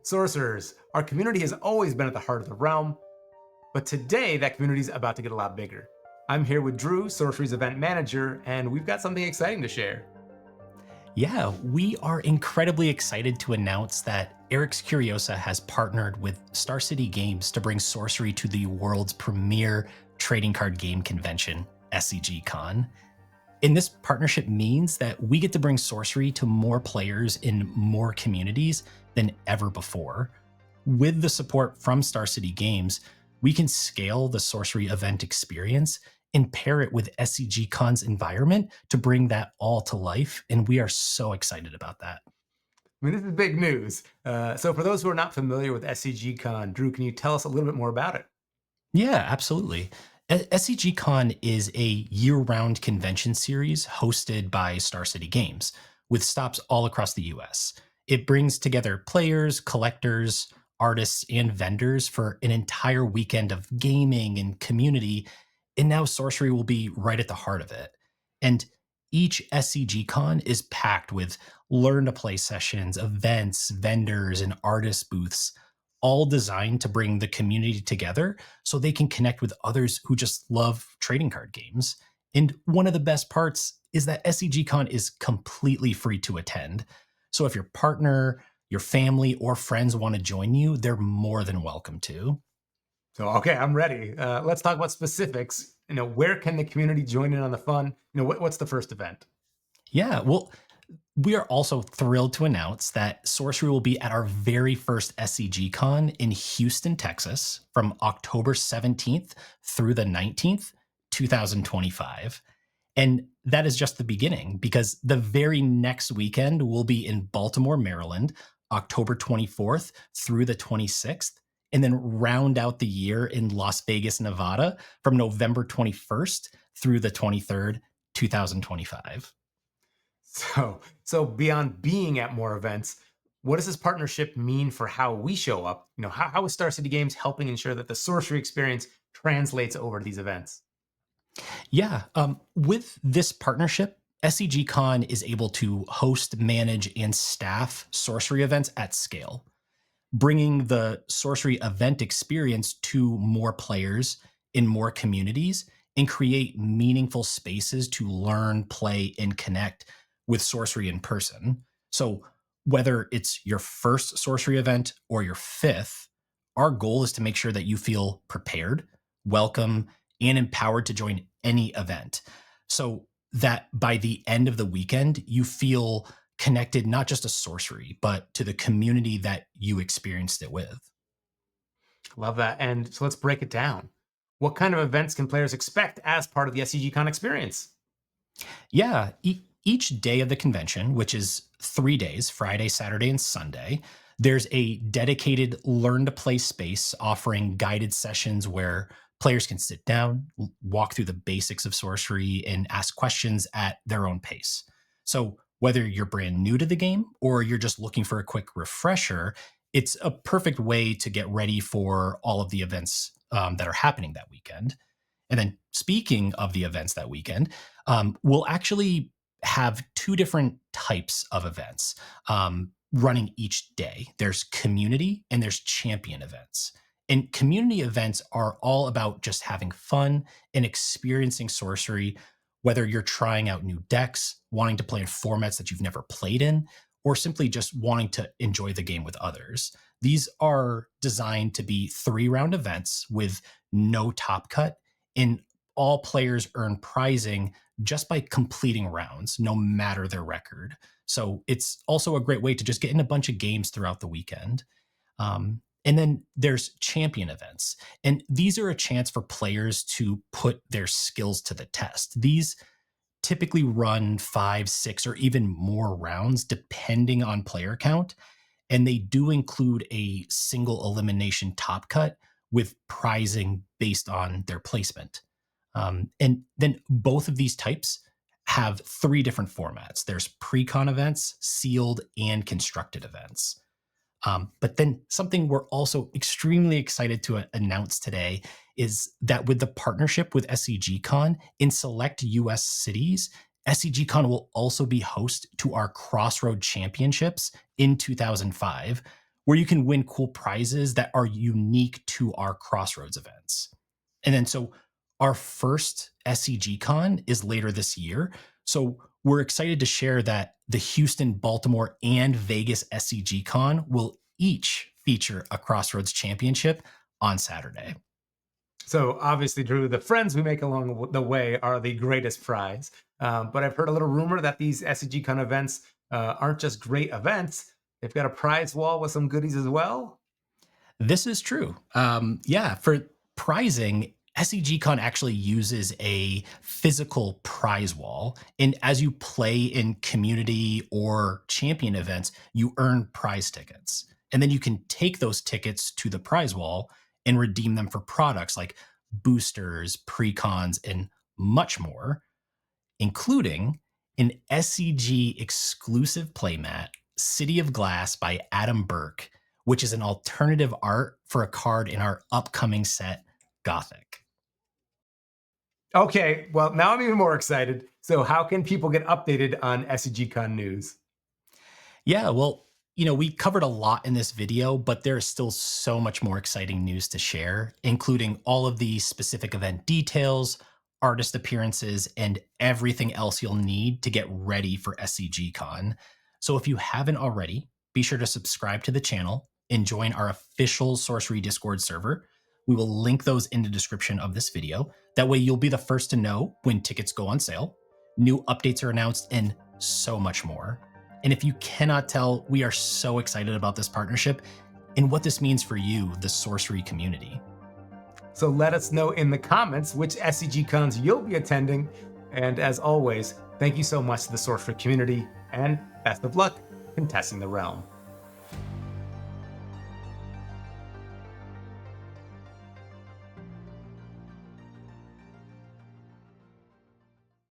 Sorcerers, our community has always been at the heart of the realm, but today that community is about to get a lot bigger. I'm here with Drew, Sorcery's event manager, and we've got something exciting to share. Yeah, we are incredibly excited to announce that Erik's Curiosa has partnered with Star City Games to bring Sorcery to the world's premier trading card game convention, SCGCON. And this partnership means that we get to bring Sorcery to more players in more communities than ever before. With the support from Star City Games, we can scale the Sorcery event experience and pair it with SCGCon's environment to bring that all to life. And we are so excited about that. I mean, this is big news. So for those who are not familiar with SCGCon, Drew, can you tell us a little bit more about it? Yeah, absolutely. SCGCon is a year-round convention series hosted by Star City Games with stops all across the US. It brings together players, collectors, artists, and vendors for an entire weekend of gaming and community, and now Sorcery will be right at the heart of it. And each SCGCon is packed with learn to play sessions, events, vendors, and artist booths, all designed to bring the community together so they can connect with others who just love trading card games. And one of the best parts is that SCGCon is completely free to attend. So if your partner, your family, or friends want to join you, they're more than welcome to. So, okay, I'm ready. Let's talk about specifics. Where can the community join in on the fun? What's the first event? Yeah, well, we are also thrilled to announce that Sorcery will be at our very first SCGCon in Houston, Texas from October 17th through the 19th, 2025. And that is just the beginning because the very next weekend will be in Baltimore, Maryland, October 24th through the 26th, and then round out the year in Las Vegas, Nevada from November 21st through the 23rd, 2025. So beyond being at more events, what does this partnership mean for how we show up? How is Star City Games helping ensure that the sorcery experience translates over to these events? Yeah. With this partnership, SCGCon is able to host, manage, and staff sorcery events at scale, bringing the sorcery event experience to more players in more communities and create meaningful spaces to learn, play, and connect with sorcery in person. So, whether it's your first sorcery event or your fifth, our goal is to make sure that you feel prepared, welcome, and empowered to join any event. So that by the end of the weekend, you feel connected not just to sorcery, but to the community that you experienced it with. Love that. And so let's break it down. What kind of events can players expect as part of the SCGCon experience? Yeah, each day of the convention, which is 3 days, Friday, Saturday, and Sunday, there's a dedicated learn to play space offering guided sessions where players can sit down, walk through the basics of sorcery, and ask questions at their own pace. So, whether you're brand new to the game or you're just looking for a quick refresher, it's a perfect way to get ready for all of the events that are happening that weekend. And then, speaking of the events that weekend, we'll actually have two different types of events running each day. There's community and there's champion events. And community events are all about just having fun and experiencing sorcery, whether you're trying out new decks, wanting to play in formats that you've never played in, or simply just wanting to enjoy the game with others. These are designed to be 3 round events with no top cut, and all players earn prizing just by completing rounds, no matter their record. So it's also a great way to just get in a bunch of games throughout the weekend. And then there's champion events. And these are a chance for players to put their skills to the test. These typically run 5, 6, or even more rounds, depending on player count. And they do include a single elimination top cut with prizing based on their placement. And then both of these types have 3 different formats. There's pre-con events, sealed, and constructed events. But then something we're also extremely excited to announce today is that with the partnership with SCGCON in select US cities, SCGCON will also be host to our Crossroad Championships in 2005, where you can win cool prizes that are unique to our Crossroads events. And then so our first SCGCon is later this year. So we're excited to share that the Houston, Baltimore, and Vegas SCGCon will each feature a Crossroads championship on Saturday. So obviously, Drew, the friends we make along the way are the greatest prize. But I've heard a little rumor that these SCGCon events aren't just great events. They've got a prize wall with some goodies as well. This is true. Yeah, for prizing, SCGCon actually uses a physical prize wall. And as you play in community or champion events, you earn prize tickets. And then you can take those tickets to the prize wall and redeem them for products like boosters, precons, and much more, including an SCG exclusive playmat, City of Glass by Adam Burke, which is an alternative art for a card in our upcoming set, Gothic. Okay, well, now I'm even more excited. So, how can people get updated on SCGCon news? Yeah, well, we covered a lot in this video, but there's still so much more exciting news to share, including all of the specific event details, artist appearances, and everything else you'll need to get ready for SCGCon. So if you haven't already, be sure to subscribe to the channel and join our official Sorcery Discord server. We will link those in the description of this video. That way you'll be the first to know when tickets go on sale, new updates are announced, and so much more. And if you cannot tell, we are so excited about this partnership and what this means for you, the sorcery community. So, let us know in the comments which SCGCons you'll be attending. And as always, thank you so much to the sorcery community, and best of luck contesting the realm.